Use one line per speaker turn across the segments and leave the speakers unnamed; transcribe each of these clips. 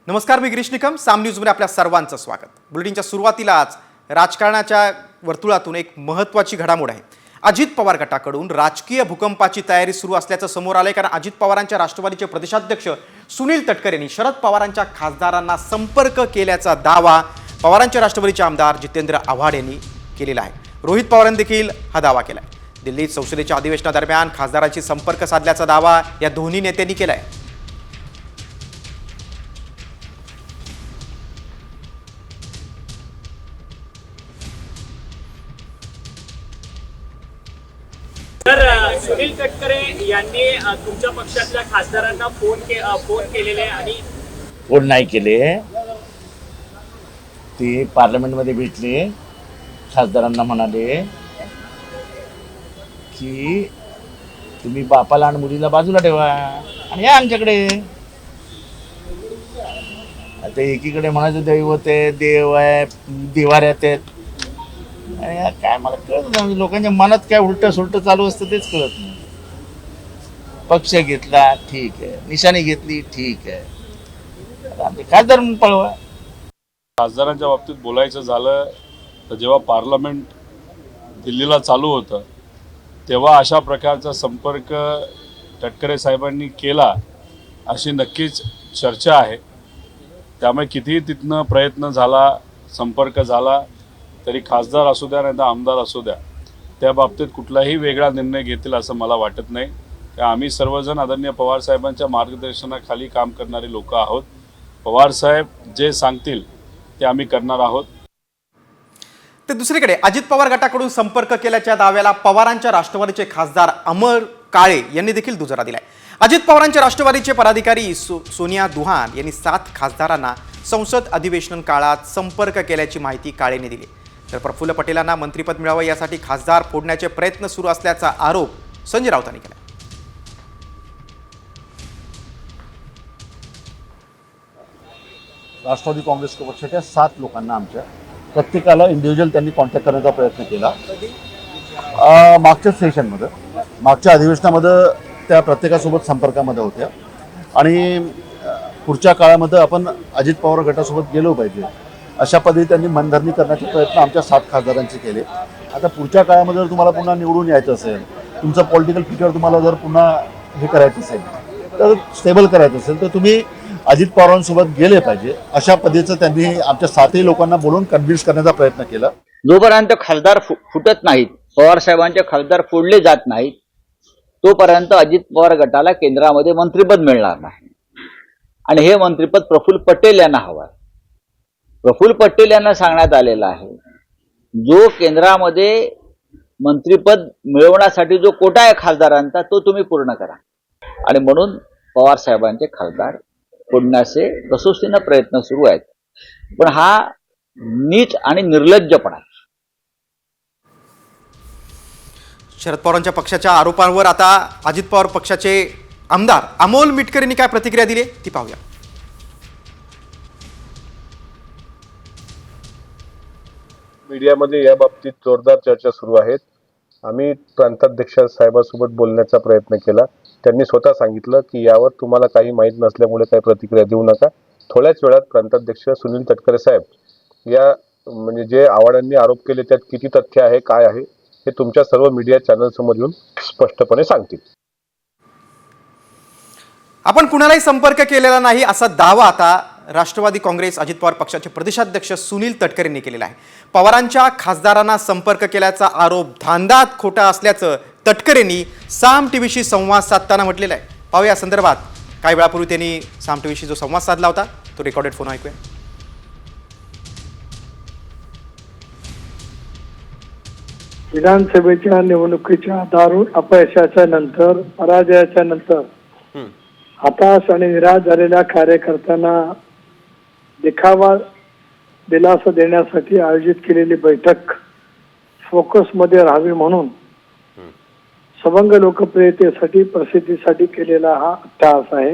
नमस्कार, मी गिरीश निकम. साम न्यूजमध्ये आपल्या सर्वांचं स्वागत. बुलेटिनच्या सुरुवातीलाच राजकारणाच्या वर्तुळातून एक महत्त्वाची घडामोड आहे. अजित पवार गटाकडून राजकीय भूकंपाची तयारी सुरू असल्याचं समोर आलंय. कारण अजित पवारांच्या राष्ट्रवादीचे प्रदेशाध्यक्ष सुनील तटकरे यांनी शरद पवारांच्या खासदारांना संपर्क केल्याचा दावा पवारांच्या राष्ट्रवादीचे आमदार जितेंद्र आव्हाड यांनी केलेला आहे. रोहित पवारांनी देखील हा दावा केलाय. दिल्लीत संसदेच्या अधिवेशनादरम्यान खासदारांशी संपर्क साधल्याचा दावा या दोन्ही नेत्यांनी केलाय.
तर सुनील तटकरे यांनी तुमच्या पक्षातल्या खासदारांना फोन केलेले आणि
फोन नाही केले. ते पार्लमेंटमध्ये भेटले, खासदारांना म्हणाले की तुम्ही बापाला आणि मुलीला बाजूला ठेवा आणि या आमच्याकडे. आता एकीकडे म्हणायचं दैवत आहे, देव आहे, देवाऱ्यात आहेत. काय मला कळत नाही, लोकांच्या मनात काय उलट सुलट चालू असतं तेच कळत नाही. पक्ष घेतला ठीक आहे, निशाणी घेतली ठीक आहे, आता आमचे खासदार म्हणून पळवा.
खासदारांच्या बाबतीत बोलायचं झालं तर जेव्हा पार्लमेंट दिल्लीला चालू होतं तेव्हा अशा प्रकारचा संपर्क तटकरे साहेबांनी केला अशी नक्कीच चर्चा आहे. त्यामुळे कितीही तिथनं प्रयत्न झाला, संपर्क झाला तरी खासदार असू द्या नाही तर आमदार असू द्या, त्या बाबतीत कुठलाही वेगळा निर्णय घेतील असं मला वाटत नाही. आम्ही सर्वजण आदरणीय पवारसाहेबांच्या मार्गदर्शनाखाली काम करणारे लोक आहोत. पवारसाहेब जे सांगतील ते आम्ही करणार आहोत.
तर दुसरीकडे अजित पवार गटाकडून संपर्क केल्याच्या दाव्याला पवारांच्या राष्ट्रवादीचे खासदार अमर काळे यांनी देखील दुजोरा दिलाय. अजित पवारांच्या राष्ट्रवादीचे पदाधिकारी सोनिया दुहान यांनी 7 खासदारांना संसद अधिवेशन काळात संपर्क केल्याची माहिती काळेने दिली. तर प्रफुल्ल पटेलांना मंत्रिपद मिळावं यासाठी खासदार फोडण्याचे प्रयत्न सुरू असल्याचा आरोप संजय राऊतांनी केला.
राष्ट्रवादी काँग्रेस पक्षाच्या 7 लोकांना आमच्या प्रत्येकाला इंडिव्हिज्युअल त्यांनी कॉन्टॅक्ट करण्याचा प्रयत्न केला. मागच्या सेशनमध्ये, मागच्या अधिवेशनामध्ये त्या प्रत्येकासोबत संपर्कामध्ये होत्या आणि पुढच्या काळामध्ये आपण अजित पवार गटासोबत गेलो पाहिजे अशा पद्धतीने त्यांनी मनधरणी करण्याचे प्रयत्न आमच्या 7 खासदारांचे केले. आता पुढच्या काळामध्ये जर तुम्हाला पुन्हा निवडून यायचं असेल, तुमचं पॉलिटिकल फ्युचर तुम्हाला जर पुन्हा हे करायचं असेल, तर स्टेबल करायचं असेल, तर तुम्ही अजित पवारांसोबत गेले पाहिजे अशा पद्धतीचं त्यांनी आमच्या 7ही लोकांना बोलून कन्व्हिन्स करण्याचा प्रयत्न केला.
जोपर्यंत खासदार फुटत नाहीत, पवार साहेबांचे खासदार फोडले जात नाहीत, तोपर्यंत अजित पवार गटाला केंद्रामध्ये मंत्रिपद मिळणार नाही. आणि हे मंत्रिपद प्रफुल्ल पटेल यांना हवं आहे. प्रफुल्ल पटेल यांना सांगण्यात आलेलं आहे, जो केंद्रामध्ये मंत्रिपद मिळवण्यासाठी जो कोटा आहे खासदारांचा तो तुम्ही पूर्ण करा. आणि म्हणून पवार साहेबांचे खासदार फोडण्याचे कसोशीनं प्रयत्न सुरू आहेत. पण हा नीच आणि निर्लज्जपणा.
शरद पवारांच्या पक्षाच्या आरोपांवर आता अजित पवार पक्षाचे आमदार अमोल मिटकर यांनी काय प्रतिक्रिया दिली ती पाहूया.
मीडियामध्ये या बाबतीत जोरदार चर्चा सुरू आहेत. आम्ही प्रांताध्यक्ष साहेबांसोबत बोलण्याचा प्रयत्न केला. त्यांनी स्वतः सांगितलं की यावर तुम्हाला काही माहीत नसल्यामुळे काही प्रतिक्रिया देऊ नका. थोड्याच वेळात प्रांताध्यक्ष सुनील तटकरे साहेब या म्हणजे जे आव्हाडांनी आरोप केले त्यात किती तथ्य आहे, काय आहे हे तुमच्या सर्व मीडिया चॅनल समोर येऊन स्पष्टपणे सांगतील.
आपण कुणालाही संपर्क केलेला नाही असा दावा आता राष्ट्रवादी काँग्रेस अजित पवार पक्षाचे प्रदेशाध्यक्ष सुनील तटकरे यांनी केलेला आहे. पवारांच्या खासदारांना संपर्क केल्याचा आरोप धांदात खोटा असल्याचं तटकरेंनी साम टीव्हीशी संवाद साधताना म्हटलेलं आहे. पाहूया या संदर्भात काही वेळापूर्वी त्यांनी साम टीव्हीशी जो संवाद साधला होता तो रेकॉर्डेड फोन ऐकूया.
विधानसभेच्या निवडणुकीच्या दारुण अपयशाच्या नंतर, पराजयाच्या नंतर हताश आणि निराश झालेल्या कार्यकर्त्यांना दिखावा दिलासा देण्यासाठी आयोजित केलेली बैठक फोकसमध्ये राहावी म्हणून सबंग लोकप्रियतेसाठी, प्रसिद्धीसाठी केलेला हा अट्टहास आहे.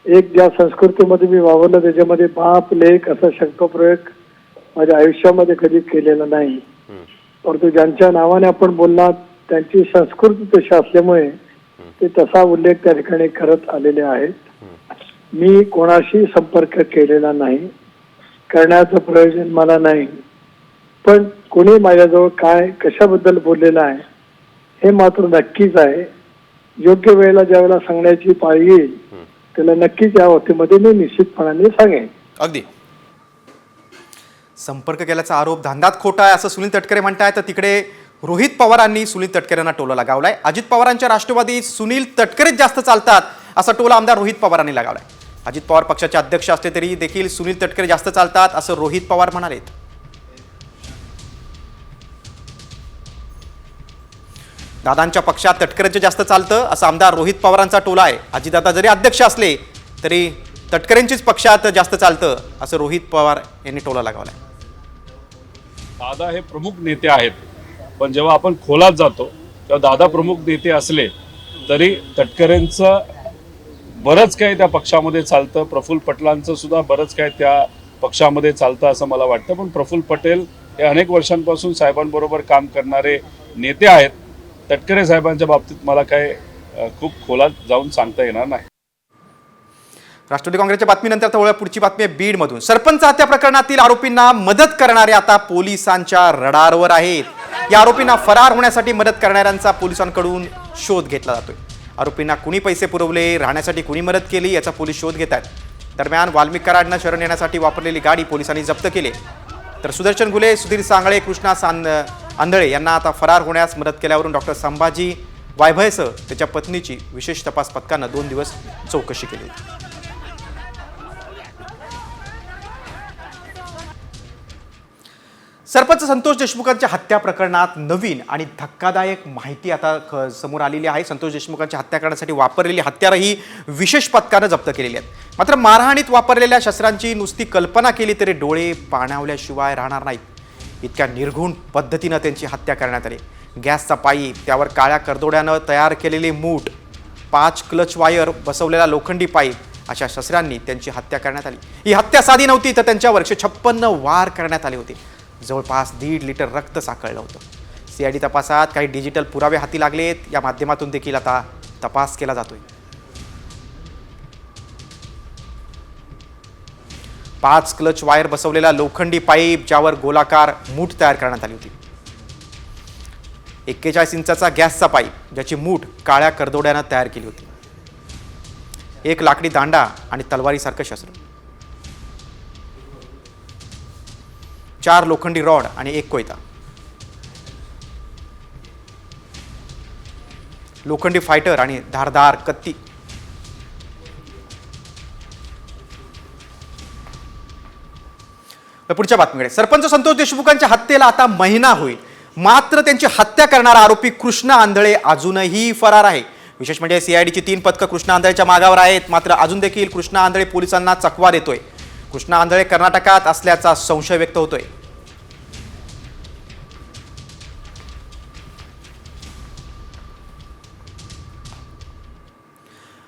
एक ज्या संस्कृतीमध्ये मी वावरलं त्याच्यामध्ये बाप लेख असा शब्दप्रयोग माझ्या आयुष्यामध्ये कधी केलेला नाही. परंतु ज्यांच्या नावाने आपण बोललात त्यांची संस्कृती तशी असल्यामुळे ते तसा उल्लेख त्या ठिकाणी करत आलेले आहेत. मी कोणाशी संपर्क केलेला नाही, करण्याचं प्रयोजन मला नाही. पण कोणी माझ्याजवळ काय कशाबद्दल बोललेलं आहे हे मात्र नक्कीच आहे. योग्य वेळेला ज्यावेळेला सांगण्याची पाळी येईल त्याला नक्कीच या बाबतीमध्ये मी निश्चितपणाने सांगेन.
अगदी संपर्क केल्याचा आरोप धांदात खोटा आहे असं सुनील तटकरे म्हणताय, तर तिकडे रोहित पवारांनी सुनील तटकरेंना टोला लगावलाय. अजित पवारांच्या राष्ट्रवादीत सुनील तटकरेच जास्त चालतात असा टोला आमदार रोहित पवारांनी लगावलाय. अजित पवार पक्षाचे अध्यक्ष असले तरी देखील सुनील तटकरे जास्त चालतात असं रोहित पवार म्हणालेत. दादांच्या पक्षात तटकरेंचे जास्त चालतं असं आमदार रोहित पवारांचा टोला आहे. अजितदादा जरी अध्यक्ष असले तरी तटकरेंचीच पक्षात जास्त चालतं असं रोहित पवार यांनी टोला लगावलाय.
दादा हे प्रमुख नेते आहेत, पण जेव्हा आपण खोलात जातो तेव्हा दादा प्रमुख नेते असले तरी तटकरेंचं बरंच काही त्या पक्षामध्ये चालतं, प्रफुल्ल पटेलांचं सुद्धा बरंच काही त्या पक्षामध्ये चालतं असं मला वाटतं. पण प्रफुल्ल पटेल हे अनेक वर्षांपासून साहेबांबरोबर काम करणारे नेते आहेत. तटकरे साहेबांच्या बाबतीत मला काय खूप खोलात जाऊन सांगता येणार नाही.
राष्ट्रवादी काँग्रेसच्या बातमीनंतर आता वळूया पुढची बातमी आहे बीडमधून. सरपंच हत्या प्रकरणातील आरोपींना मदत करणारे आता पोलिसांच्या रडारवर आहेत. या आरोपींना फरार होण्यासाठी मदत करणाऱ्यांचा पोलिसांकडून शोध घेतला जातोय. आरोपींना कुणी पैसे पुरवले, राहण्यासाठी कुणी मदत केली याचा पोलीस शोध घेत आहेत. दरम्यान वाल्मिक कराडनं शरण येण्यासाठी वापरलेली गाडी पोलिसांनी जप्त केली. तर सुदर्शन घुले, सुधीर सांगळे, कृष्णा आंधळे यांना आता फरार होण्यास मदत केल्यावरून डॉक्टर संभाजी वायभयसह त्याच्या पत्नीची विशेष तपास पथकानं 2 दिवस चौकशी केली होती. सरपंच संतोष देशमुखांच्या हत्या प्रकरणात नवीन आणि धक्कादायक माहिती आता समोर आलेली आहे. संतोष देशमुखांची हत्या करण्यासाठी वापरलेली हत्यारही विशेष पथकानं जप्त केलेली आहेत. मात्र मारहाणीत वापरलेल्या शस्त्रांची नुसती कल्पना केली तरी डोळे पाणावल्याशिवाय राहणार नाहीत. इतक्या निर्घुण पद्धतीनं त्यांची हत्या करण्यात आली. गॅसचा पाईप, त्यावर काळ्या करदोड्यानं तयार केलेले मूठ, 5 क्लच वायर बसवलेला लोखंडी पाईप अशा शस्त्रांनी त्यांची हत्या करण्यात आली. ही हत्या साधी नव्हती, तर त्यांच्यावर 156 वार करण्यात आले होते. जवळपास 1.5 लिटर रक्त साकळलं होतं. सीआयडी तपासात काही डिजिटल पुरावे हाती लागलेत. या माध्यमातून देखील आता तपास केला जातोय. 5 क्लच वायर बसवलेला लोखंडी पाईप, ज्यावर गोलाकार मूठ तयार करण्यात आली होती. 41 इंचाचा गॅसचा पाईप, ज्याची मूठ काळ्या करदोड्यानं तयार केली होती. 1 लाकडी दांडा आणि तलवारीसारखं शस्त्र, 4 लोखंडी रॉड आणि 1 कोयता, लोखंडी फायटर आणि धारदार कत्ती. पुढच्या बातमीकडे. सरपंच संतोष देशमुखांच्या हत्येला आता महिना होईल, मात्र त्यांची हत्या करणारा आरोपी कृष्णा आंधळे अजूनही फरार आहे. विशेष म्हणजे सीआयडीची 3 पथकं कृष्णा आंधळेच्या मागावर आहेत. मात्र अजून देखील कृष्णा आंधळे पोलिसांना चकवा देतोय. कृष्णा आंधळे कर्नाटकात असल्याचा संशय व्यक्त होतोय.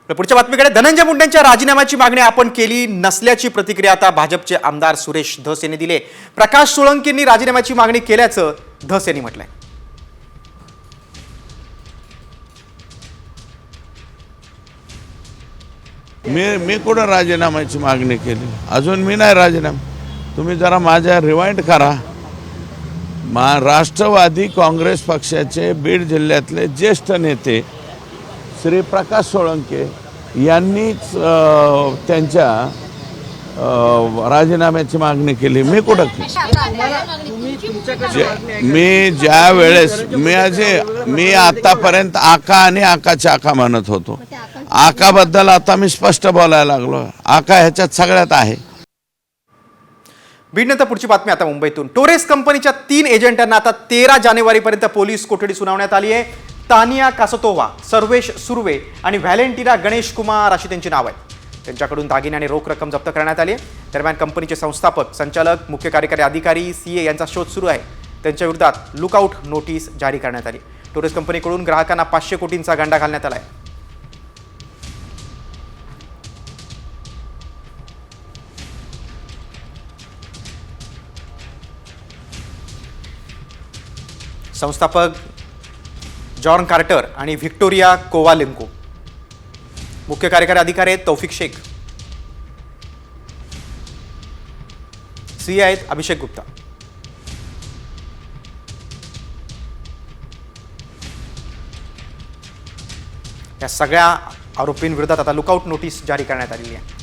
पुढच्या बातमीकडे. धनंजय मुंडेंच्या राजीनाम्याची मागणी आपण केली नसल्याची प्रतिक्रिया आता भाजपचे आमदार सुरेश धस यांनी दिली. प्रकाश सोळंकींनी राजीनाम्याची मागणी केल्याचं धस यांनी म्हटलंय.
मी कुठं राजीनाम्याची मागणी केली? अजून मी नाही राजीनामा. तुम्ही जरा माझ्या रिवाइंड करा. राष्ट्रवादी काँग्रेस पक्षाचे बीड जिल्ह्यातले ज्येष्ठ नेते श्री प्रकाश सोळंके यांनीच त्यांच्या राजीनाम्याची मागणी केली. मी कुठं मी ज्या वेळेस मी आतापर्यंत आका आणि आकाच्या आका म्हणत होतो. आकाबद्दल आता मी स्पष्ट बोलायला लागलो. आका ह्याच्यात सगळ्यात आहे.
बीडनंतर पुढची बातमी आता मुंबईतून. टोरेस कंपनीच्या 3 एजंटांना आता 13 जानेवारीपर्यंत पोलीस कोठडी सुनावण्यात आली आहे. तानिया कासतोवा, सर्वेश सुर्वे आणि व्हॅलेंटिना गणेश कुमार अशी त्यांची नाव आहेत. त्यांच्याकडून दागिने आणि रोख रक्कम जप्त करण्यात आली आहे. दरम्यान कंपनीचे संस्थापक, संचालक, मुख्य कार्यकारी अधिकारी, सीए यांचा शोध सुरू आहे. त्यांच्या विरोधात लुकआउट नोटीस जारी करण्यात आली. टोरेस कंपनीकडून ग्राहकांना 500 कोटींचा गंडा घालण्यात आला आहे. संस्थापक जॉन कार्टर आणि व्हिक्टोरिया कोवालेंको, मुख्य कार्यकारी अधिकारी आहेत तौफिक शेख. सीए आहेत अभिषेक गुप्ता. या सगळ्या आरोपींविरोधात आता लुकआउट नोटीस जारी करण्यात आलेली आहे.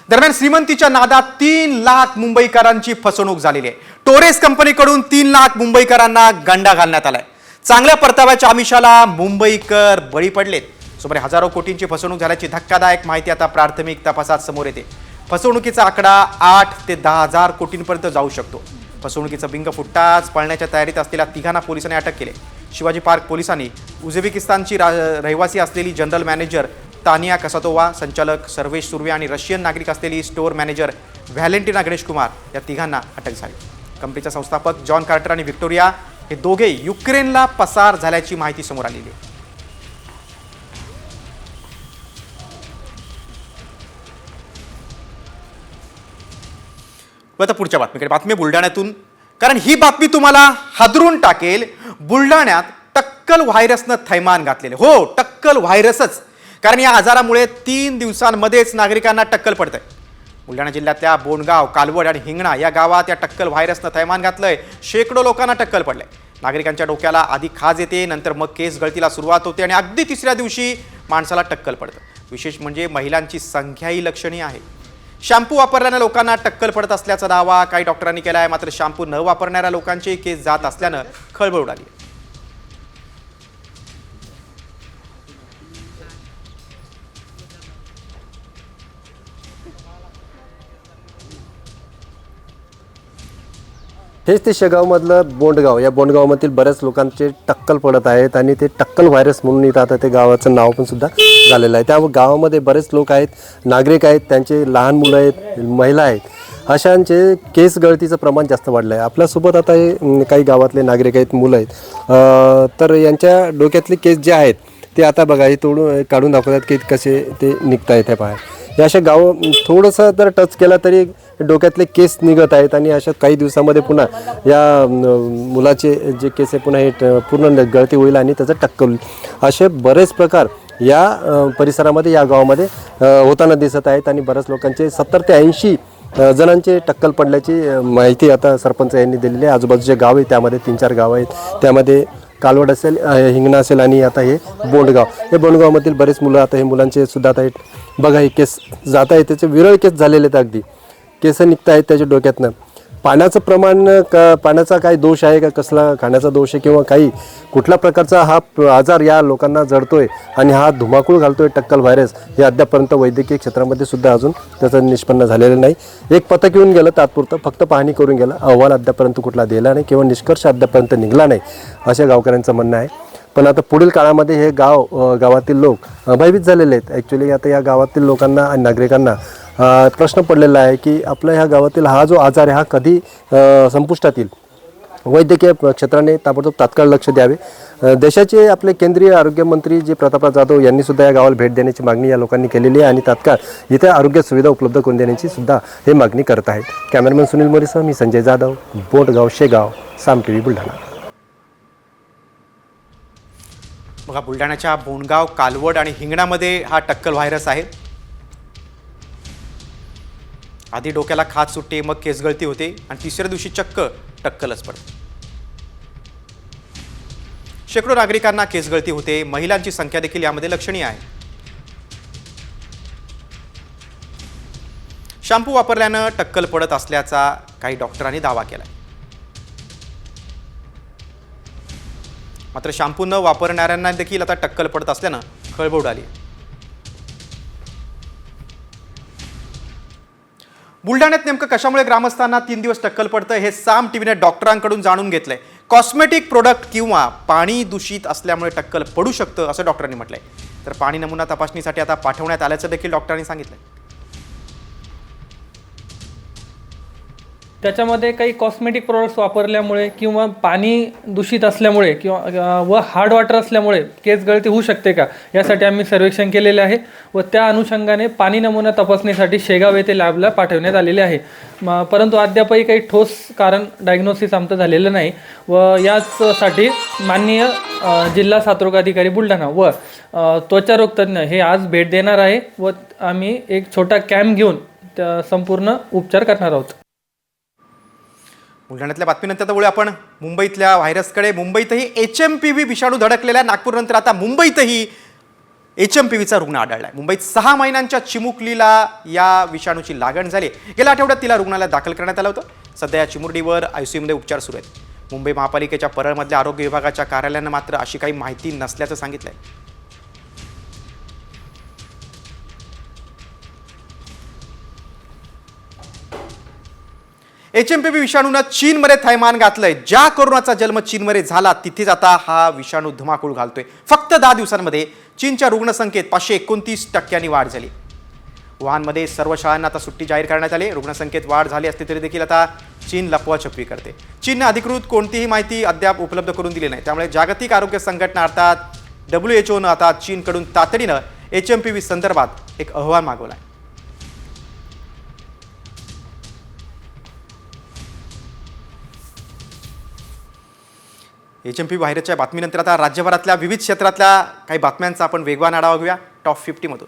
दरम्यान श्रीमंतीच्या नादात 3 लाख मुंबईकरांची फसवणूक झालेली आहे. टोरेस कंपनीकडून 3 लाख मुंबईकरांना गंडा घालण्यात आलाय. चांगल्या परताव्याच्या आमिषाला मुंबईकर बळी पडलेत. सुमारे हजारो कोटींची फसवणूक झाल्याची धक्कादायक माहिती आता प्राथमिक तपासात समोर येते. फसवणुकीचा आकडा 8 ते 10,000 कोटींपर्यंत जाऊ शकतो. फसवणुकीचं बिंग फुटताच पळण्याच्या तयारीत असलेल्या तिघांना पोलिसांनी अटक केली. शिवाजी पार्क पोलिसांनी उझबेकिस्तानची रहिवासी असलेली जनरल मॅनेजर तानिया कसातोवा, संचालक सर्वेश सुर्वे आणि रशियन नागरिक असलेली store manager Valentina Ganesh Kumar या तिघांना अटक झाली. कंपनीचा संस्थापक जॉन कार्टर आणि व्हिक्टोरिया हे दोघे युक्रेनला पसार झाल्याची माहिती समोर आलेली आहे. आता पुढच्या बातमीकडे. बातमी बुलढाण्यातून, कारण ही बातमी तुम्हाला हादरून टाकेल. बुलढाण्यात टक्कल व्हायरसनं थैमान घातलेले. हो, टक्कल व्हायरसच. कारण या आजारामुळे 3 दिवसांमध्येच नागरिकांना टक्कल पडतंय. बुलढाणा जिल्ह्यातल्या बोंडगाव, कालवड आणि हिंगणा या गावात या टक्कल व्हायरसनं थैमान घातलंय. शेकडो लोकांना टक्कल पडलंय. नागरिकांच्या डोक्याला आधी खाज येते, नंतर मग केस गळतीला सुरुवात होते आणि अगदी 3ऱ्या दिवशी माणसाला टक्कल पडतं. विशेष म्हणजे महिलांची संख्याही लक्षणीय आहे. शॅम्पू वापरल्यानं लोकांना टक्कल पडत असल्याचा दावा काही डॉक्टरांनी केला आहे. मात्र शॅम्पू न वापरणाऱ्या लोकांचे केस जात असल्यानं खळबळ उडाली.
हेच ते शेगावमधलं बोंडगाव. या बोंडगावमधील बऱ्याच लोकांचे टक्कल पडत आहेत आणि ते टक्कल व्हायरस म्हणून इथं आता ते गावाचं नाव पण सुद्धा झालेलं आहे. त्या गावामध्ये बरेच लोक आहेत, नागरिक आहेत, त्यांचे लहान मुलं आहेत, महिला आहेत, अशांचे केस गळतीचं प्रमाण जास्त वाढलं आहे. आपल्यासोबत आता हे काही गावातले नागरिक आहेत, मुलं आहेत, तर यांच्या डोक्यातले केस जे आहेत ते आता बघा हे तोडून काढून दाखवतात की कसे ते निघत आहेत. हे पहा, हे अशा गाव थोडंसं जर टच केला तरी डोक्यातले केस निघत आहेत आणि अशा काही दिवसामध्ये पुन्हा या मुलाचे जे केस आहे पुन्हा हे पूर्ण गळती होईल आणि त्याचं टक्कल होईल. असे बरेच प्रकार या परिसरामध्ये, या गावामध्ये होताना दिसत आहेत आणि बऱ्याच लोकांचे 70 ते 80 जणांचे टक्कल पडल्याची माहिती आता सरपंच यांनी दिलेली आहे. आजूबाजूचे गाव आहे त्यामध्ये 3-4 गाव आहेत, त्यामध्ये कालवड असेल, हिंगणा असेल आणि आता हे बोंडगाव. हे बोंडगावमधील बरेच मुलं आता हे मुलांचे सुद्धा आता बघा हे केस जात आहेत, त्याचे विरळ केस झालेले आहेत, अगदी केस निघत आहेत त्याच्या डोक्यातनं. पाण्याचं प्रमाण पाण्याचा काय दोष आहे का, कसला खाण्याचा दोष आहे किंवा काही कुठल्या प्रकारचा हा आजार या लोकांना जडतोय आणि हा धुमाकूळ घालतोय टक्कल व्हायरस, हे अद्यापर्यंत वैद्यकीय क्षेत्रामध्ये सुद्धा अजून त्याचं निष्पन्न झालेलं नाही. एक पथक येऊन गेलं तात्पुरतं, फक्त पाहणी करून गेलं, अहवाल अद्यापर्यंत कुठला दिला नाही किंवा निष्कर्ष अद्यापर्यंत निघाला नाही, अशा गावकऱ्यांचं म्हणणं आहे. पण आता पुढील काळामध्ये हे गावातील लोक भयभीत झालेले आहेत. ॲक्च्युली आता या गावातील लोकांना आणि नागरिकांना प्रश्न पडलेला आहे की आपल्या ह्या गावातील हा जो आजार आहे हा कधी संपुष्टात येईल. वैद्यकीय क्षेत्राने ताबडतोब तात्काळ लक्ष द्यावे. देशाचे आपले केंद्रीय आरोग्यमंत्री जे प्रतापराव जाधव यांनी सुद्धा या गावाला भेट देण्याची मागणी या लोकांनी केलेली आहे आणि तात्काळ इथे आरोग्य सुविधा उपलब्ध करून देण्याची सुद्धा हे मागणी करत आहेत. कॅमेरामॅन सुनील मोरेसह मी संजय जाधव, बोंडगाव, शेगाव, साम TV बुलढाणा.
बघा, बुलढाण्याच्या बोंडगाव, कालवड आणि हिंगणामध्ये हा टक्कल व्हायरस आहे. आधी डोक्याला खाज सुटते, मग केस गळती होते आणि 3ऱ्या दिवशी चक्क टक्कलच पडते. शेकडो नागरिकांना केस गळती होते. महिलांची संख्या देखील यामध्ये लक्षणीय आहे. शॅम्पू वापरल्यानं टक्कल पडत असल्याचा काही डॉक्टरांनी दावा केला. मात्र शॅम्पू न वापरणाऱ्यांना देखील आता टक्कल पडत असल्यानं खळबळ उडाली. बुलढाण्यात नेमकं कशामुळे ग्रामस्थांना 3 दिवस टक्कल पडतं हे साम टीव्हीने डॉक्टरांकडून जाणून घेतलंय. कॉस्मेटिक प्रोडक्ट किंवा पाणी दूषित असल्यामुळे टक्कल पडू शकतं असं डॉक्टरांनी म्हटलंय. तर पाणी नमुना तपासणीसाठी आता पाठवण्यात आल्याचं देखील डॉक्टरांनी सांगितलंय.
त्याच्यामध्ये काही कॉस्मेटिक प्रोडक्ट्स वापरल्यामुळे किंवा पाणी दूषित असल्यामुळे किंवा व हार्ड वॉटर असल्यामुळे केस गळती होऊ शकते का, यासाठी आम्ही सर्वेक्षण केलेले आहे व त्या अनुषंगाने पाणी नमुना तपासणीसाठी शेगाव येथे लॅबला पाठवण्यात आलेले आहे. परंतु अद्यापही काही ठोस कारण डायग्नोसिस आमचं झालेलं नाही व याचसाठी माननीय जिल्हा साथरोग अधिकारी बुलढाणा व त्वचारोग तज्ज्ञ हे आज भेट देणार आहे व आम्ही एक छोटा कॅम्प घेऊन संपूर्ण उपचार करणार आहोत.
बुलढाण्यातल्या बातमीनंतर आता वळूया आपण मुंबईतल्या व्हायरसकडे. मुंबईतही HMPV विषाणू धडकलेल्या, नागपूरनंतर आता मुंबईतही HMPVचा रुग्ण आढळलाय. मुंबईत 6 महिन्यांच्या चिमुकलीला या विषाणूची लागण झाली. गेल्या आठवड्यात तिला रुग्णालयात दाखल करण्यात आलं होतं. सध्या या चिमुरडीवर ICUमध्ये उपचार सुरू आहेत. मुंबई महापालिकेच्या परळमधल्या आरोग्य विभागाच्या कार्यालयानं मात्र अशी काही माहिती नसल्याचं सांगितलंय. HMPV विषाणूनं चीनमध्ये थैमान घातलंय. ज्या कोरोनाचा जन्म चीनमध्ये झाला तिथेच आता हा विषाणू धुमाकूळ घालतोय. फक्त 10 दिवसांमध्ये चीनच्या रुग्णसंख्येत 529% वाढ झाली. वुहानमध्ये सर्व शाळांना आता सुट्टी जाहीर करण्यात आली. रुग्णसंख्येत वाढ झाली असली तरी देखील आता चीन लपवाछपवी करते. चीनने अधिकृत कोणतीही माहिती अद्याप उपलब्ध करून दिली नाही. त्यामुळे जागतिक आरोग्य संघटना अर्थात WHOनं आता चीनकडून तातडीनं HMPV संदर्भात एक अहवाल मागवला आहे. HMPV व्हायरसच्या बातमीनंतर आता राज्यभरातल्या विविध क्षेत्रातल्या काही बातम्यांचा आपण वेगवान आढावा घेऊया टॉप 50 मधून.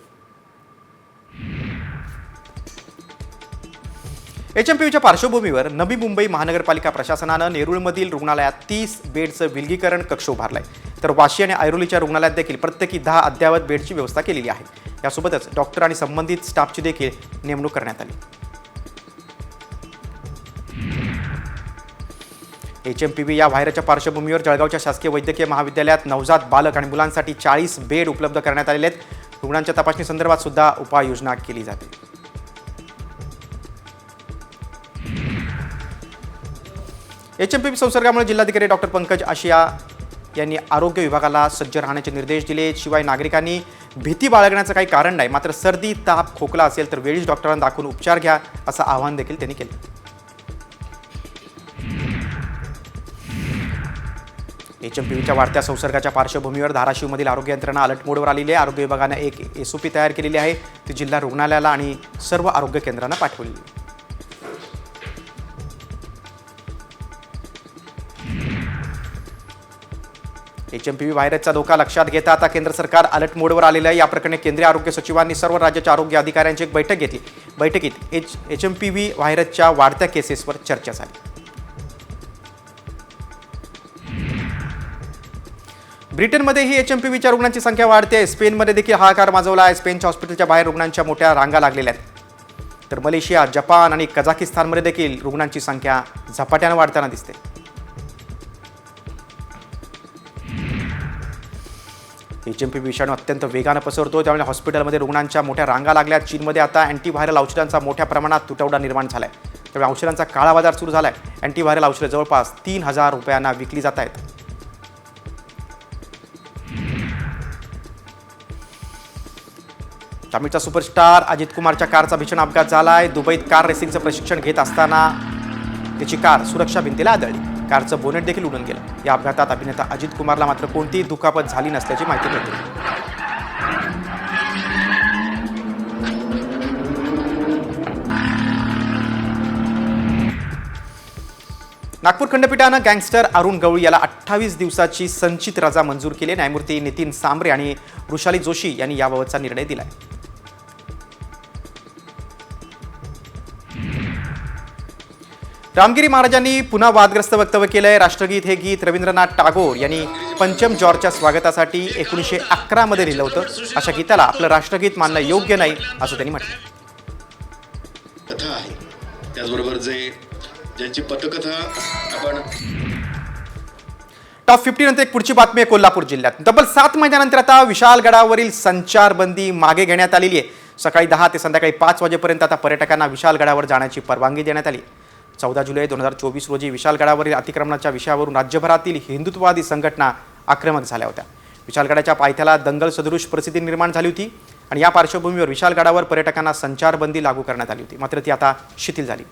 HMPVच्या पार्श्वभूमीवर नवी मुंबई महानगरपालिका प्रशासनानं नेरूळमधील रुग्णालयात 30 बेडचं विलगीकरण कक्ष उभारलाय. तर वाशी आणि ऐरोलीच्या रुग्णालयात देखील प्रत्येकी 10 अद्ययावत बेडची व्यवस्था केलेली आहे. यासोबतच डॉक्टर आणि संबंधित स्टाफची देखील नेमणूक करण्यात आली. HMPV या व्हायरसच्या पार्श्वभूमीवर जळगावच्या शासकीय वैद्यकीय महाविद्यालयात नवजात बालक आणि मुलांसाठी 40 बेड उपलब्ध करण्यात आलेले आहेत. रुग्णांच्या तपासणी संदर्भात सुद्धा उपाययोजना केली जाते. HMPV संसर्गामुळे जिल्हाधिकारी डॉक्टर पंकज आशिया यांनी आरोग्य विभागाला सज्ज राहण्याचे निर्देश दिले. शिवाय नागरिकांनी भीती बाळगण्याचं काही कारण नाही. मात्र सर्दी, ताप, खोकला असेल तर वेळीच डॉक्टरांना दाखवून उपचार घ्या असं आवाहन देखील त्यांनी केलं. HMPVच्या वाढत्या संसर्गाच्या पार्श्वभूमीवर धाराशिवमधील आरोग्य यंत्रणा अलर्ट मोडवर आलेली आहे. आरोग्य विभागाने एक SOP तयार केलेली आहे. ती जिल्हा रुग्णालयाला आणि सर्व आरोग्य केंद्रांना पाठवलेली आहे. HMPV व्हायरसचा धोका लक्षात घेता आता केंद्र सरकार अलर्ट मोडवर आलेलं आहे. या प्रकरणी केंद्रीय आरोग्य सचिवांनी सर्व राज्याच्या आरोग्य अधिकाऱ्यांची एक बैठक घेतली. बैठकीत HMPV व्हायरसच्या वाढत्या केसेसवर चर्चा झाली. ब्रिटनमध्येही HMPVच्या रुग्णांची संख्या वाढते. स्पेनमध्ये देखील हाहाकार माजवला आहे. स्पेनच्या हॉस्पिटलच्या बाहेर रुग्णांच्या मोठ्या रांगा लागलेल्या आहेत. तर मलेशिया, जपान आणि कझाकिस्तानमध्ये देखील रुग्णांची संख्या झपाट्यानं वाढताना दिसते. HMPV विषाणू अत्यंत वेगानं पसरतो. त्यामुळे हॉस्पिटलमध्ये रुग्णांच्या मोठ्या रांगा लागल्या. चीनमध्ये आता अँटीव्हायरल औषधांचा मोठ्या प्रमाणात तुटवडा निर्माण झाला आहे. त्यामुळे औषधांचा काळा बाजार सुरू झाला आहे. अँटीव्हायरल औषधं जवळपास 3000 रुपयांना विकली जात आहेत. तमिळचा सुपरस्टार अजित कुमारच्या कारचा भीषण अपघात झाला आहे. दुबईत कार रेसिंगचं प्रशिक्षण घेत असताना त्याची कार सुरक्षा भिंतीला आदळली. कारचं बोनेट देखील उडून गेलं. या अपघातात अभिनेता अजित कुमारला मात्र कोणतीही दुखापत झाली नसल्याची माहिती मिळते. नागपूर खंडपीठानं गँगस्टर अरुण गवळी याला 28 दिवसाची संचित रजा मंजूर केली. न्यायमूर्ती नितीन सांबरे आणि वृषाली जोशी यांनी याबाबतचा निर्णय दिलाय. रामगिरी महाराजांनी पुन्हा वादग्रस्त वक्तव्य केलंय. राष्ट्रगीत हे गीत रवींद्रनाथ टागोर यांनी पंचम जॉर्जच्या स्वागतासाठी 1911 मध्ये लिहिलं होतं. अशा गीताला आपलं राष्ट्रगीत मानणं योग्य नाही असं त्यांनी म्हटलं.
कथा आहे त्याचबरोबर ज्यांची पटकथा आपण
टॉप 50 नंतर एक पुढची बातमी आहे कोल्हापूर जिल्ह्यात. तब्बल 7 महिन्यानंतर आता विशाळगडावरील संचारबंदी मागे घेण्यात आलेली आहे. सकाळी 10 ते संध्याकाळी 5 वाजेपर्यंत आता पर्यटकांना विशाळगडावर जाण्याची परवानगी देण्यात आली. 14 जुलै 2024 रोजी विशाळगडावरील अतिक्रमणाच्या विषयावरून राज्यभरातील हिंदुत्ववादी संघटना आक्रमक झाल्या होत्या. विशाळगडाच्या पायथ्याला दंगल सदृश परिस्थिती निर्माण झाली होती आणि या पार्श्वभूमीवर विशाळगडावर पर्यटकांना संचारबंदी लागू करण्यात आली होती. मात्र ती आता शिथिल झाली.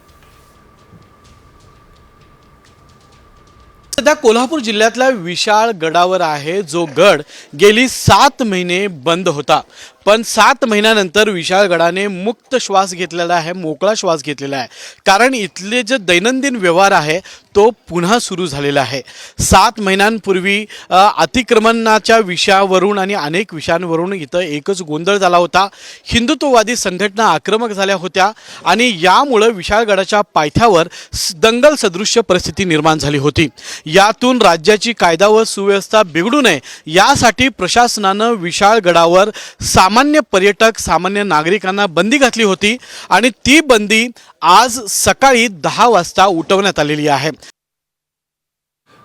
सध्या कोल्हापूर जिल्ह्यातल्या विशाळगडावर आहे, जो गड गेली 7 महिने बंद होता. पण 7 महिन्यानंतर विशाळगडाने मुक्त श्वास घेतलेला आहे, मोकळा श्वास घेतलेला आहे. कारण इथले जे दैनंदिन व्यवहार आहे तो पुन्हा सुरू झालेला आहे. 7 महिन्यांपूर्वी अतिक्रमणाच्या विषयावरून आणि अनेक विषयांवरून इथं एकच गोंधळ झाला होता. हिंदुत्ववादी संघटना आक्रमक झाल्या होत्या आणि यामुळं विशाळगडाच्या पायथ्यावर दंगल सदृश्य परिस्थिती निर्माण झाली होती. यातून राज्याची कायदा व सुव्यवस्था बिघडू नये यासाठी प्रशासनानं विशाळगडावर सामान्य पर्यटक, सामान्य नागरिकांना बंदी घातली होती आणि ती बंदी आज सकाळी 10 वाजता उठवण्यात आलेली आहे.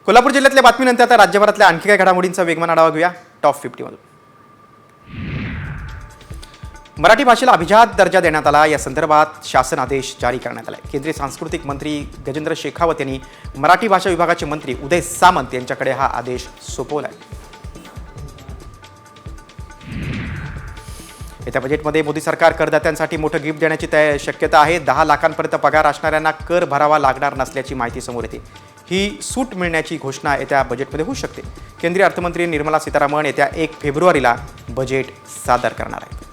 कोल्हापूर जिल्ह्यातल्या बातमीनंतर आता राज्यभरातल्या आणखी काही घडामोडींचा वेगवान आढावा घेऊया टॉप 50 मधून. मराठी भाषेला अभिजात दर्जा देण्यात आला या संदर्भात शासन आदेश जारी करण्यात आला. केंद्रीय सांस्कृतिक मंत्री गजेंद्र शेखावत यांनी मराठी भाषा विभागाचे मंत्री उदय सामंत यांच्याकडे हा आदेश सोपवला आहे. येत्या बजेटमध्ये मोदी सरकार करदात्यांसाठी मोठं गिफ्ट देण्याची शक्यता आहे. 10 लाखांपर्यंत पगार असणाऱ्यांना कर भरावा लागणार नसल्याची माहिती समोर येते. ही सूट मिळण्याची घोषणा येत्या बजेटमध्ये होऊ शकते. केंद्रीय अर्थमंत्री निर्मला सीतारामन येत्या 1 फेब्रुवारीला बजेट सादर करणार आहेत.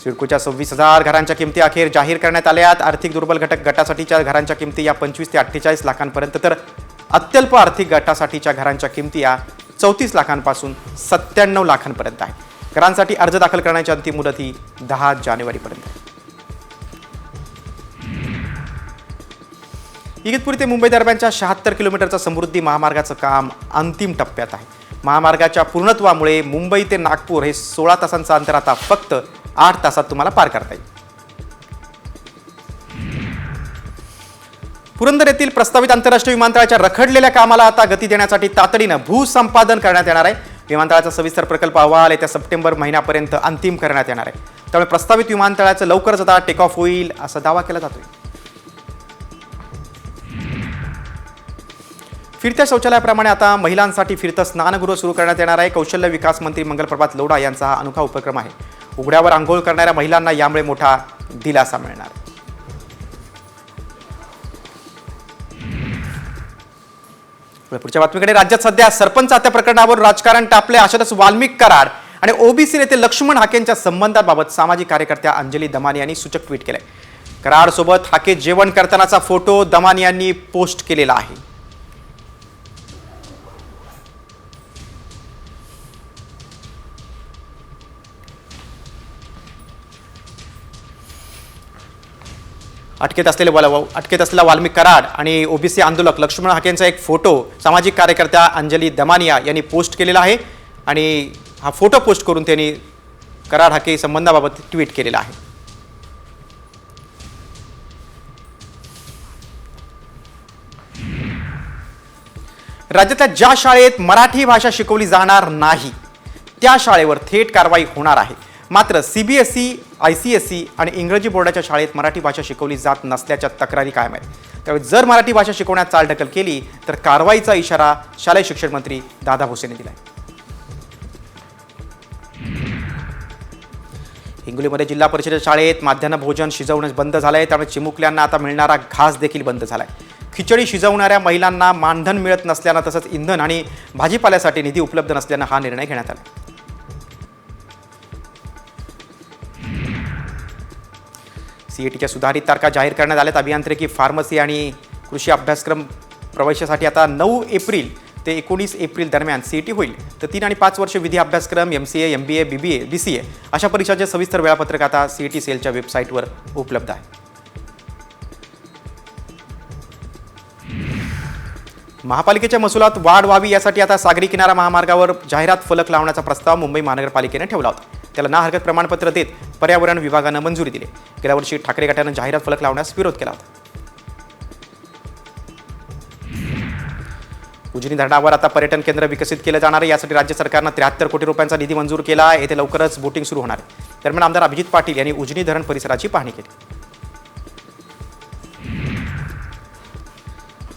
सिडकोच्या 26,000 घरांच्या किमती अखेर जाहीर करण्यात आल्यात. आर्थिक दुर्बल गटासाठीच्या घरांच्या किमती या 25 ते 48 लाखांपर्यंत तर अत्यल्प आर्थिक गटासाठीच्या घरांच्या किमती या 34 लाखांपासून 97 लाखांपर्यंत आहे. घरांसाठी अर्ज दाखल करण्याची अंतिम मुदत ही 10 जानेवारीपर्यंत आहे. इगतपुरी ते मुंबई दरम्यानच्या 76 किलोमीटरचा समृद्धी महामार्गाचं काम अंतिम टप्प्यात आहे. महामार्गाच्या पूर्णत्वामुळे मुंबई ते नागपूर हे 16 तासांचं अंतर आता फक्त 8 तासात तुम्हाला पार करता येईल. पुरंदर येथील प्रस्तावित आंतरराष्ट्रीय विमानतळाच्या रखडलेल्या कामाला आता गती देण्यासाठी तातडीनं भूसंपादन करण्यात येणार आहे. विमानतळाचा सविस्तर प्रकल्प अहवाल येत्या सप्टेंबर महिन्यापर्यंत अंतिम करण्यात येणार आहे. त्यामुळे प्रस्तावित विमानतळाचं लवकरच आता टेक ऑफ होईल असा दावा केला जातोय. फिरत्या शौचालयाप्रमाणे आता महिलांसाठी फिरतं स्नानगृह सुरू करण्यात येणार आहे. कौशल्य विकास मंत्री मंगलप्रभात लोढा यांचा हा अनोखा उपक्रम आहे. उघड्यावर आंघोळ करणाऱ्या महिलांना यामुळे मोठा दिलासा मिळणार. पुढच्या बातमीकडे. राज्यात सध्या सरपंच हत्या प्रकरणावर राजकारण तापले. अशातच वाल्मिक कराड आणि ओबीसी नेते लक्ष्मण हाकेंच्या संबंधाबाबत सामाजिक कार्यकर्त्या अंजली दमानी यांनी सूचक ट्विट केलंय. कराड सोबत हाके जेवण करतानाचा फोटो दमानी यांनी पोस्ट केलेला आहे. अटकेत असलेला वाल्मिक कराड आणि ओबीसी आंदोलक लक्ष्मण हाकेंचा एक फोटो सामाजिक कार्यकर्त्या अंजली दमानिया यांनी पोस्ट केलेला आहे आणि हा फोटो पोस्ट करून त्यांनी कराड हाके संबंधाबाबत ट्विट केलेला आहे. राज्यातल्या ज्या शाळेत मराठी भाषा शिकवली जाणार नाही त्या शाळेवर थेट कारवाई होणार आहे. मात्र CBSE, ICSE आणि इंग्रजी बोर्डाच्या शाळेत मराठी भाषा शिकवली जात नसल्याच्या तक्रारी कायम आहेत. त्यामुळे जर मराठी भाषा शिकवण्यात चालढकल केली तर कारवाईचा इशारा शालेय शिक्षण मंत्री दादा भुसेने दिला आहे. हिंगोलीमध्ये जिल्हा परिषद शाळेत माध्यान्ह भोजन शिजवणं बंद झालंय. त्यामुळे चिमुकल्यांना आता मिळणारा घास देखील बंद झालाय. खिचडी शिजवणाऱ्या महिलांना मानधन मिळत नसल्यानं तसंच इंधन आणि भाजीपाल्यासाठी निधी उपलब्ध नसल्यानं हा निर्णय घेण्यात आला. CETच्या सुधारित तारखा जाहीर करण्यात आल्यात. अभियांत्रिकी, फार्मसी आणि कृषी अभ्यासक्रम प्रवेशासाठी आता 9 एप्रिल ते 19 एप्रिल दरम्यान CET होईल. तर 3 आणि 5 वर्ष विधी अभ्यासक्रम MCA, MBA, BBA, BCA अशा परीक्षांचे सविस्तर वेळापत्रक आता CET सेलच्या वेबसाईटवर उपलब्ध आहे. महापालिकेच्या महसुलात वाढ व्हावी यासाठी आता सागरी किनारा महामार्गावर जाहिरात फलक लावण्याचा प्रस्ताव मुंबई महानगरपालिकेने ठेवला होता. त्याला ना हरकत प्रमाणपत्र देत पर्यावरण विभागानं मंजुरी दिली. गेल्या वर्षी ठाकरे गटानं जाहिरात फलक लावण्यास विरोध केला होता. उजनी धरणावर आता पर्यटन केंद्र विकसित केलं जाणार आहे. यासाठी राज्य सरकारनं 73 कोटी रुपयांचा निधी मंजूर केला. येथे लवकरच बोटिंग सुरू होणार आहे. दरम्यान आमदार अभिजित पाटील यांनी उजनी धरण परिसराची पाहणी केली.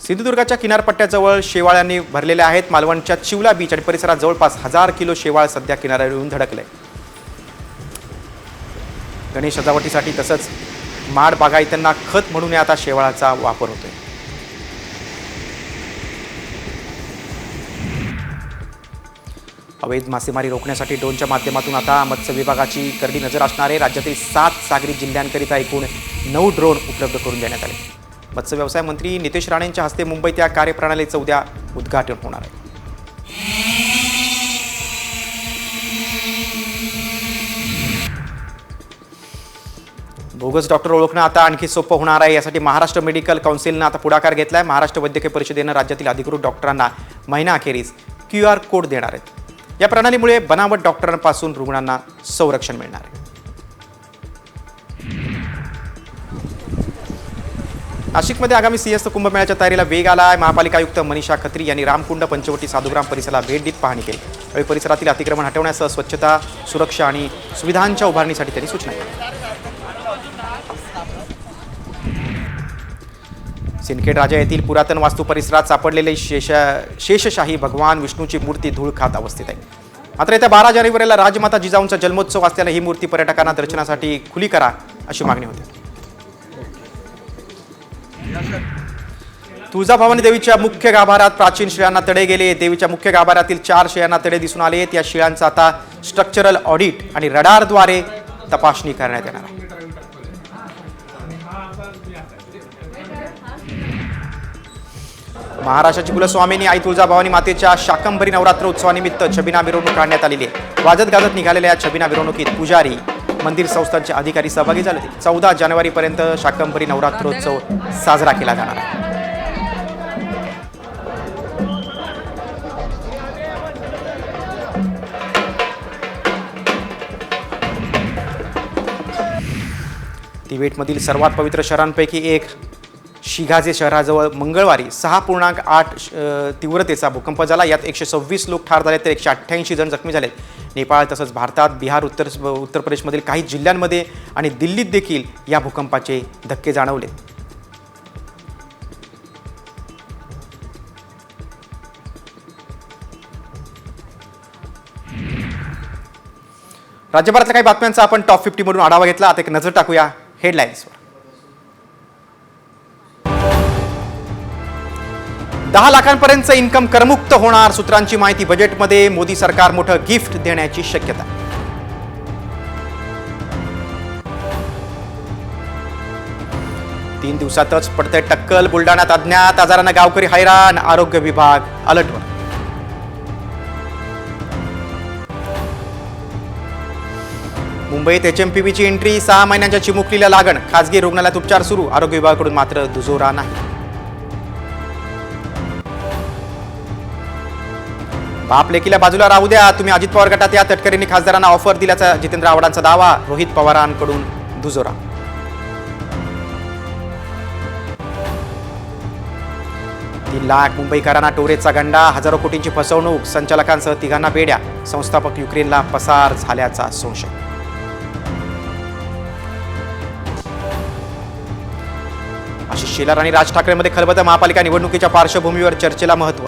सिंधुदुर्गाच्या किनारपट्ट्याजवळ शेवाळ्यांनी भरलेल्या आहेत. मालवणच्या चिवला बीच आणि परिसरात जवळपास 1000 किलो शेवाळ सध्या किनाऱ्यावर येऊन धडकले. गणेश सजावटीसाठी तसंच माड बागायतांना खत म्हणून आता शेवाळाचा वापर होतोय. अवैध मासेमारी रोखण्यासाठी ड्रोनच्या माध्यमातून आता मत्स्य विभागाची करडी नजर असणारे राज्यातील 7 सागरी जिल्ह्यांकरिता एकूण 9 ड्रोन उपलब्ध करून देण्यात आले. मत्स्य व्यवसाय मंत्री नितेश राणेंच्या हस्ते मुंबईत या कार्यप्रणालीचं उद्या उद्घाटन होणार आहे. बोगस डॉक्टर ओळखणं आता आणखी सोपं होणार आहे. यासाठी महाराष्ट्र मेडिकल काउन्सिलनं आता पुढाकार घेतला आहे. महाराष्ट्र वैद्यकीय परिषदेनं राज्यातील अधिकृत डॉक्टरांना महिनाअखेरीस QR कोड देणार आहेत. या प्रणालीमुळे बनावट डॉक्टरांपासून रुग्णांना संरक्षण मिळणार आहे. नाशिकमध्ये आगामी सिंहस्थ कुंभमेळ्याच्या तयारीला वेग आला आहे. महापालिका आयुक्त मनीषा खत्री यांनी रामकुंड पंचवटी साधुग्राम परिसराला भेट देत पाहणी केली. यावेळी परिसरातील अतिक्रमण हटवण्यासह स्वच्छता, सुरक्षा आणि सुविधांच्या उभारणीसाठी त्यांनी सूचना केल्या. सिंदखेड राजा येथील पुरातन वास्तू परिसरात सापडलेले शेषशाही भगवान विष्णूची मूर्ती धूळ खात अवस्थेत आहे. मात्र येत्या 12 जानेवारीला राजमाता जिजाऊंचा जन्मोत्सव असल्याने ही मूर्ती पर्यटकांना दर्शनासाठी खुली करा अशी मागणी होती. तुळजाभवानी देवीच्या मुख्य गाभाऱ्यात प्राचीन शिळांना तडे गेले. देवीच्या मुख्य गाभाऱ्यातील 4 शिळांना तडे दिसून आले. या शिळांचा आता स्ट्रक्चरल ऑडिट आणि रडारद्वारे तपासणी करण्यात येणार आहे. महाराष्ट्राची कुलस्वामिनी आई तुळजाभवानी मातेच्या शाकंभरी नवरात्र उत्सवानिमित्त छबिना मिरवणूक काढण्यात आलेली आहे. वाजत गाजत निघालेल्या या छबिना मिरवणुकीत पुजारी, मंदिर संस्थांचे अधिकारी सहभागी झाले होते. 14 जानेवारीपर्यंत शाकंभरी नवरात्रोत्सव साजरा केला जाणार आहे. तिबेटमधील सर्वात पवित्र शहरांपैकी एक शिघाझे शहराजवळ मंगळवारी 6.8 तीव्रतेचा भूकंप झाला. यात 126 लोक ठार झाले तर 188 जण जखमी झाले. नेपाळ तसंच भारतात बिहार, उत्तर प्रदेशमधील काही जिल्ह्यांमध्ये आणि दिल्लीत देखील या भूकंपाचे धक्के जाणवले. राज्यभरातल्या काही बातम्यांचा आपण टॉप 50 मधून आढावा घेतला. आता एक नजर टाकूया हेडलाईन्सवर. 10 लाखांपर्यंतचं इन्कम करमुक्त होणार. सूत्रांची माहिती. बजेटमध्ये मोदी सरकार मोठं गिफ्ट देण्याची शक्यता. तीन दिवसातच पडतंय टक्कल. बुलडाण्यात अज्ञात आजारानं गावकरी हैराण. आरोग्य विभाग अलर्टवर. मुंबईत HMPVची एंट्री. 6 महिन्यांच्या चिमुकलीला लागण. खासगी रुग्णालयात उपचार सुरू. आरोग्य विभागाकडून मात्र दुजोरा नाही. बाप लेकीला बाजूला राहू द्या, तुम्ही अजित पवार गटात या. तटकरेंनी खासदारांना ऑफर दिल्याचा जितेंद्र आव्हाडांचा दावा. रोहित पवारांकडून दुजोरा. तीन लाख मुंबईकरांना टोरेजचा गंडा. हजारो कोटींची फसवणूक. संचालकांसह 3घांना बेड्या. संस्थापक युक्रेनला पसार झाल्याचा संशय. आशिष शेलार आणि राज ठाकरेंमध्ये खलबतं. महापालिका निवडणुकीच्या पार्श्वभूमीवर चर्चेला महत्त्व.